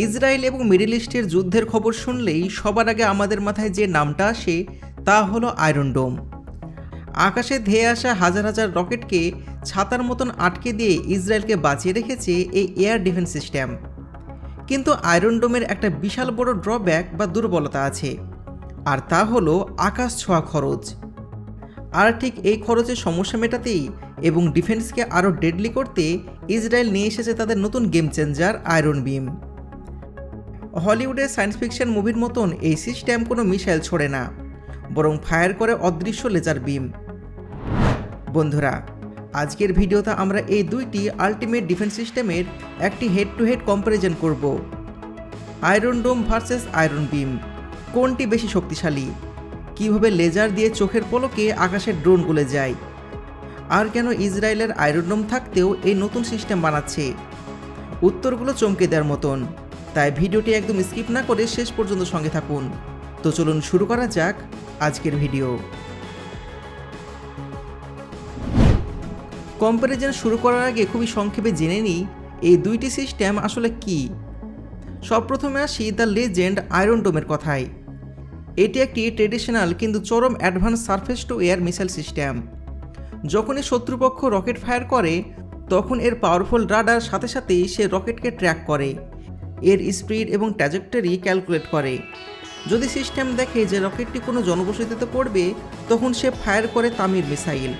Israel এবং middle ইস্টের যুদ্ধের খবর শুনলেই সবার আগে আমাদের মাথায় যে নামটা আসে তা হলো আয়রন ডোম। আকাশে ধেয়ে আসা হাজার হাজার রকেটকে ছাতার মতন আটকে দিয়ে ইসরায়েলকে বাঁচিয়ে রেখেছে এই এয়ার ডিফেন্স সিস্টেম। কিন্তু আয়রন ডোমের একটা বিশাল বড় ড্রব্যাক বা দুর্বলতা আছে, আর তা হলো আকাশ ছোঁয়া খরচ। আর ঠিক এই খরচের সমস্যা মেটাতেই এবং ডিফেন্সকে আরও ডেডলি করতে ইসরায়েল নিয়ে এসেছে তাদের নতুন গেম চেঞ্জার আয়রন বিম। হলিউডের সায়েন্স ফিকশন মুভির মতন এই সিস্টেম কোনো মিসাইল ছোড়ে না, বরং ফায়ার করে অদৃশ্য লেজার বিম। বন্ধুরা, আজকের ভিডিওতে আমরা এই দুইটি আল্টিমেট ডিফেন্স সিস্টেমের একটি হেড টু হেড কম্প্যারিজন করব। আয়রন ডোম ভার্সেস আয়রন বিম, কোনটি বেশি শক্তিশালী, কিভাবে লেজার দিয়ে চোখের পলকে আকাশের ড্রোন গলে যায়, আর কেন ইসরায়েলের আয়রন ডোম থাকতেও এই নতুন সিস্টেম বানাচ্ছে। উত্তরগুলো চমকে দেওয়ার মতন, তাই ভিডিওটি একদম স্কিপ না করে শেষ পর্যন্ত সঙ্গে থাকুন। তো চলুন শুরু করা যাক আজকের ভিডিও। কম্প্যারিজন শুরু করার আগে খুবই সংক্ষেপে জেনে নিই এই দুইটি সিস্টেম আসলে কি। সব প্রথমে আসি দ্য লেজেন্ড আয়রন ডোমের কথায়। এটি একটি ট্রেডিশনাল কিন্তু চরম advance surface two air missile system. যখনই শত্রুপক্ষ রকেট ফায়ার করে তখন এর পাওয়ারফুল রাডার সাথে সাথেই সে রকেটকে ট্র্যাক করে, এর স্পিড এবং ট্র্যাজেক্টরি ক্যালকুলেট করে। যদি সিস্টেম দেখে যে রকেটটি কোনো জনবসতিতে পড়বে তখন সে ফায়ার করে তামির মিসাইল।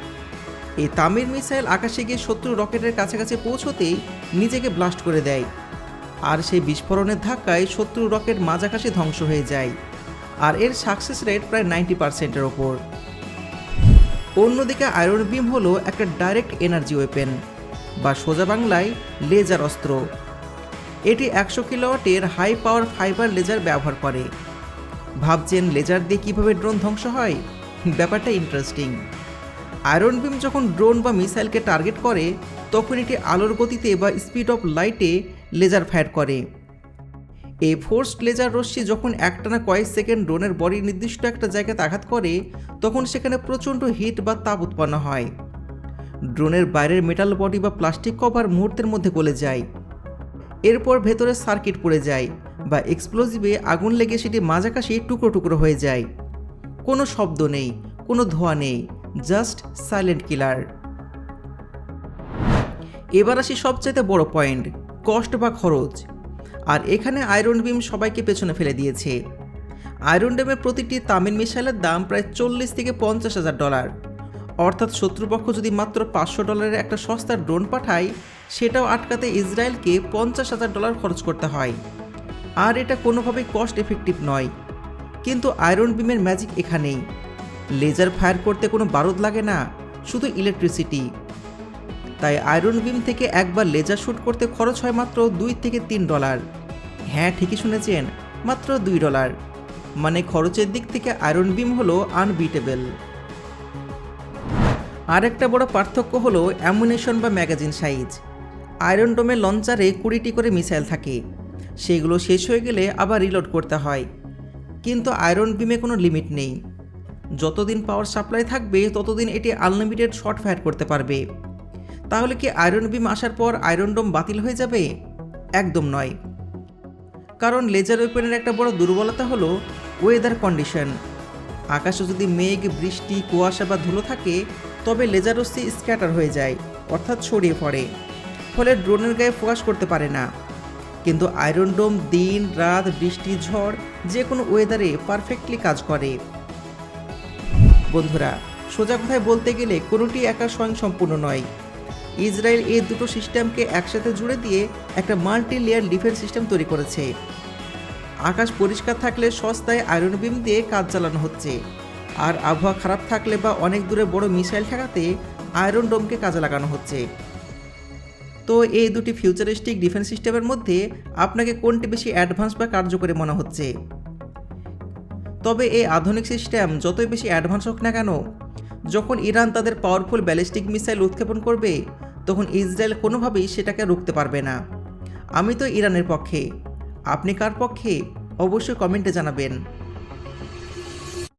এই তামির মিসাইল আকাশে গিয়ে শত্রু রকেটের কাছাকাছি পৌঁছতেই নিজেকে ব্লাস্ট করে দেয়, আর সেই বিস্ফোরণের ধাক্কায় শত্রু রকেট মাঝ আকাশে ধ্বংস হয়ে যায়, আর এর সাকসেস রেট প্রায় 90%-এর ওপর। অন্যদিকে আয়রন বিম হলো একটা ডাইরেক্ট এনার্জি ওয়েপেন বা সোজা বাংলায় লেজার অস্ত্র। এটি 100 কিলোওয়াটের হাই পাওয়ার ফাইবার লেজার ব্যবহার করে। ভাবছেন লেজার দিয়ে কীভাবে ড্রোন ধ্বংস হয়? ব্যাপারটা ইন্টারেস্টিং। আয়রন বিম যখন ড্রোন বা মিসাইলকে টার্গেট করে তখন এটি আলোর গতিতে বা স্পিড অফ লাইটে লেজার ফায়ার করে। এই ফোর্সড লেজার রশ্মি যখন একটানা কয়েক সেকেন্ড ড্রোনের বডি নির্দিষ্ট একটা জায়গাতে আঘাত করে তখন সেখানে প্রচণ্ড হিট বা তাপ উৎপন্ন হয়। ড্রোনের বাইরের মেটাল বডি বা প্লাস্টিক কভার মুহূর্তের মধ্যে গলে যায়। এরপর ভেতরে সার্কিট পড়ে যায় বা এক্সপ্লোজিভে আগুন লেগে সেটি মাঝ আকাশে টুকরো টুকরো হয়ে যায়। কোনো শব্দ নেই, কোনো ধোঁয়া নেই, জাস্ট সাইলেন্ট কিলার। এবার আসি সবচাইতে বড় পয়েন্ট, কস্ট বা খরচ। আর এখানে আয়রন বিম সবাইকে পেছনে ফেলে দিয়েছে। আয়রন ডোমের প্রতিটি তামিল মিসাইলের দাম প্রায় $40,000-50,000। অর্থাৎ শত্রুপক্ষ যদি মাত্র $500 একটা সস্তার ড্রোন পাঠায় সেটাও আটকাতে ইসরায়েলকে $50,000 খরচ করতে হয়। আর এটা কোনোভাবেই কস্ট এফেক্টিভ নয়। কিন্তু আয়রন বিমের ম্যাজিক এখানেই, লেজার ফায়ার করতে কোনো বারুদ লাগে না, শুধু ইলেকট্রিসিটি। তাই আয়রন বিম থেকে একবার লেজার শ্যুট করতে খরচ হয় মাত্র $2 থেকে $3। হ্যাঁ, ঠিকই শুনেছেন, মাত্র $2। মানে খরচের দিক থেকে আয়রন বিম হলো আনবিটেবল। আর একটা বড় পার্থক্য হলো অ্যামুনেশন বা ম্যাগাজিন সাইজ। আয়রন ডোমের লঞ্চারে 20টি করে মিসাইল থাকে, সেগুলো শেষ হয়ে গেলে আবার রিলোড করতে হয়। কিন্তু আয়রন বিমে কোনো লিমিট নেই। যতদিন পাওয়ার সাপ্লাই থাকবে ততদিন এটি আনলিমিটেড শট ফায়ার করতে পারবে। তাহলে কি আয়রন বিম আসার পর আয়রন ডোম বাতিল হয়ে যাবে? একদম নয়। কারণ লেজার ওয়েপেনের একটা বড় দুর্বলতা হলো ওয়েদার কন্ডিশন। আকাশে যদি মেঘ, বৃষ্টি, কুয়াশা বা ধুলো থাকে তবে লেজার রশ্মি স্ক্যাটার হয়ে যায়, অর্থাৎ ছড়িয়ে পড়ে, ফলে ড্রোনের গায়ে ফোকাস করতে পারে না। কিন্তু আয়রন ডোম দিন রাত, বৃষ্টি, ঝড় যে কোনো ওয়েদারে পারফেক্টলি কাজ করে। বন্ধুরা, সোজা কথায় বলতে গেলে কোনোটি একা স্বয়ংসম্পূর্ণ নয়। ইসরায়েল এই দুটো সিস্টেমকে একসাথে জুড়ে দিয়ে একটা মাল্টি লেয়ার ডিফেন্স সিস্টেম তৈরি করেছে। আকাশ পরিষ্কার থাকলে সস্তায় আয়রন বিম দিয়ে কাজ চালানো হচ্ছে, আর আবহাওয়া খারাপ থাকলে বা অনেক দূরে বড় মিসাইল ঠেকাতে আয়রন ডোমকে কাজে লাগানো হচ্ছে। তো এই দুটি ফিউচারিস্টিক ডিফেন্স সিস্টেমের মধ্যে আপনাকে কোনটি বেশি অ্যাডভান্স বা কার্যকরী মনে হচ্ছে? তবে এই আধুনিক সিস্টেম যতই বেশি অ্যাডভান্স হোক না কেন, যখন ইরান তাদের পাওয়ারফুল ব্যালিস্টিক মিসাইল উৎক্ষেপণ করবে তখন ইসরায়েল কোনোভাবেই সেটাকে রুখতে পারবে না। আমি তো ইরানের পক্ষে। আপনি কার পক্ষে? অবশ্যই কমেন্টে জানাবেন।